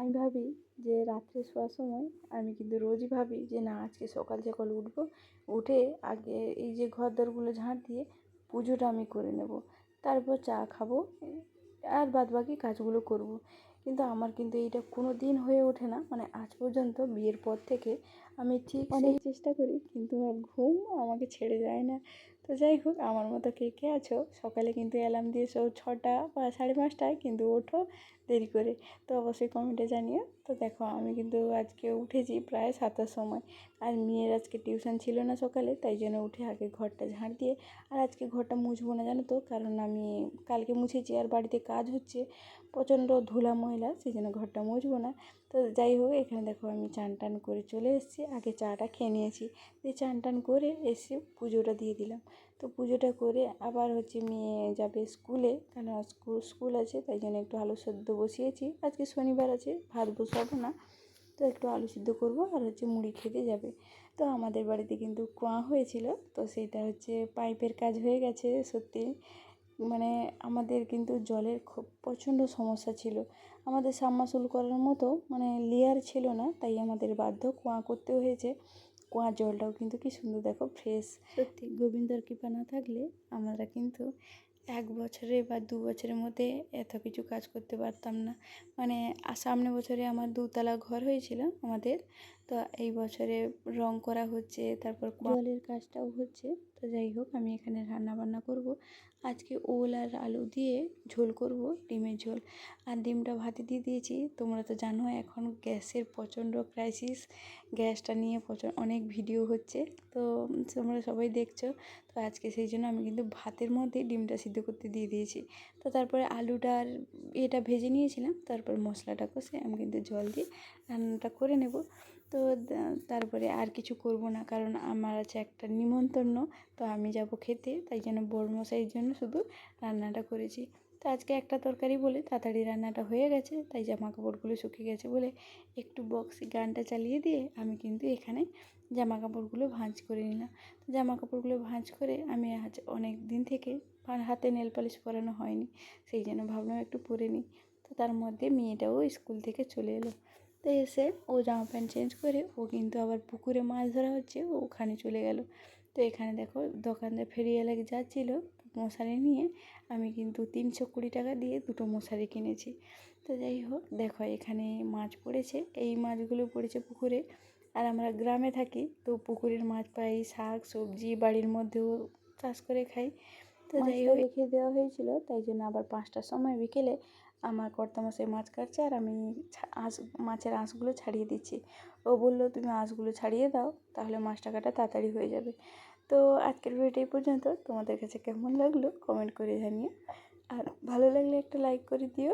আমি ভাবি যে রাত্রে শোয়ার সময় আমি কিন্তু রোজই ভাবি যে না আজকে সকাল সকাল উঠবো, উঠে আগে এই যে ঘর দরগুলো ঝাঁট দিয়ে পুজোটা আমি করে নেব, তারপর চা খাবো আর বাদবাকি কাজগুলো করব। কিন্তু আমার কিন্তু এইটা কোনো দিন হয়ে ওঠে না, মানে আজ পর্যন্ত বিয়ের পর থেকে আমি ঠিক অনেক চেষ্টা করি কিন্তু আমার ঘুম আমাকে ছেড়ে যায় না। তো যাই হোক, আমার মতো কে কে আছো সকালে কিন্তু অ্যালার্ম দিয়ে 6টা বা 5:30টায় কিন্তু ওঠো দেরি করে, তো অবশ্যই কমেন্টে জানিও। তো দেখো আমি কিন্তু আজকে উঠেছি প্রায় 7টার সময়, আর মেয়ের আজকে টিউশন ছিল না সকালে, তাই জন্য উঠে আগে ঘরটা ঝাঁট দিয়ে, আর আজকে ঘরটা মুছবো না জানো তো, কারণ আমি কালকে মুছেছি আর বাড়িতে কাজ হচ্ছে, প্রচণ্ড ধুলা ময়লা, সেই জন্য ঘরটা মুছবো না। তো যাই হোক, এখানে দেখো আমি চান টান করে চলে এসেছি, আগে চাটা খেয়ে নিয়েছি, দিয়ে চান টান করে এসে পুজোটা দিয়ে দিলাম। তো পুজোটা করে আবার মেয়ে যাবে স্কুলে, কেন স্কুল আছে, তাই জন্য একটু আলু সেদ্ধ বসিয়েছি, আজকে শনিবার আছে ভাত বসাবো না, তো একটু আলু সিদ্ধ করবো আর মুড়ি খেতে যাবে। তো আমাদের বাড়িতে কিন্তু কুয়া হয়েছিল, তো সেইটা পাইপের কাজ হয়ে গেছে। সত্যি মানে আমাদের কিন্তু জলের খুব প্রচণ্ড সমস্যা ছিল, আমাদের সাবমার্সিবল করার মতো মানে লেয়ার ছিল না, তাই আমাদের বাধ্য কুয়া করতে হয়েছে। কুয়ার জলটাও কিন্তু কি সুন্দর দেখো, ফ্রেশ। সত্যি গোবিন্দর কৃপা না থাকলে আমরা কিন্তু 1 বছরে বা 2 বছরের মধ্যে এত কিছু কাজ করতে পারতাম না। মানে সামনে বছরে আমার 2তলা ঘর হয়েছিল আমাদের, তো এই বছরে রং করা হচ্ছে, তারপর জলের কাজটাও হচ্ছে। তো যাই হোক, আমি এখানে রান্না বান্না করব আজকে, ওল আর আলু দিয়ে ঝোল করব, ডিমের ঝোল। আর ডিমটা ভাতে দিয়ে দিয়েছি। তোমরা তো জানো এখন গ্যাসের প্রচণ্ড ক্রাইসিস, গ্যাসটা নিয়ে অনেক ভিডিও হচ্ছে, তো তোমরা সবাই দেখছো। তো আজকে সেই জন্য আমি কিন্তু ভাতের মধ্যে ডিমটা সিদ্ধ করতে দিয়ে দিয়েছি। তো তারপরে আলুটা আর এটা ভেজে নিয়েছিলাম, তারপর মশলাটা কষে আমি কিন্তু জল দিয়ে রান্নাটা করে নেব। তো তারপরে আর কিছু করব না, কারণ আমার আছে একটা নিমন্ত্রণ, তো আমি যাব খেতে, তাই জন্য বড়মশাইয়ের জন্য শুধু রান্নাটা করেছি। তো আজকে একটা তরকারি বলে তাড়াতাড়ি রান্নাটা হয়ে গেছে, তাই জামা কাপড়গুলো শুকিয়ে গেছে বলে একটু বক্সে গানটা চালিয়ে দিয়ে আমি কিন্তু এখানে জামা কাপড়গুলো ভাঁজ করে নিলাম। তো জামা কাপড়গুলো ভাঁজ করে আমি আজ অনেক দিন থেকে হাতে নেল পালিশ পরানো হয়নি, সেই জন্য ভাবলাম একটু পরে নিই। তো তার মধ্যে মেয়েটাও স্কুল থেকে চলে এলো, তো এসে ও জামা প্যান্ট চেঞ্জ করে ও কিন্তু আবার পুকুরে মাছ ধরা হচ্ছে, ও ওখানে চলে গেল। তো এখানে দেখো দোকানদার ফেরিওয়ালা যাচ্ছিলো মশারি নিয়ে, আমি কিন্তু 320 টাকা দিয়ে 2টো মশারি কিনেছি। তো যাই হোক, দেখো এখানে মাছ পড়েছে, এই মাছগুলো পড়েছে পুকুরে, আর আমরা গ্রামে থাকি, তো পুকুরের মাছ পাই, শাক সবজি বাড়ির মধ্যেও চাষ করে খাই। তো যাই হোক, রেখে দেওয়া হয়েছিল, তাই জন্য আবার 5টার সময় বিকেলে আমার কর্তামশাই মাছ কাটছে, আর আমি মাছের আঁশগুলো ছাড়িয়ে দিচ্ছি। ও বললো তুমি আঁশগুলো ছাড়িয়ে দাও, তাহলে মাছটা কাটা তাড়াতাড়ি হয়ে যাবে। তো আজকের ভিডিওটা এই পর্যন্ত, তোমাদের কাছে কেমন লাগলো কমেন্ট করে জানিও, আর ভালো লাগলে একটা লাইক করে দিও।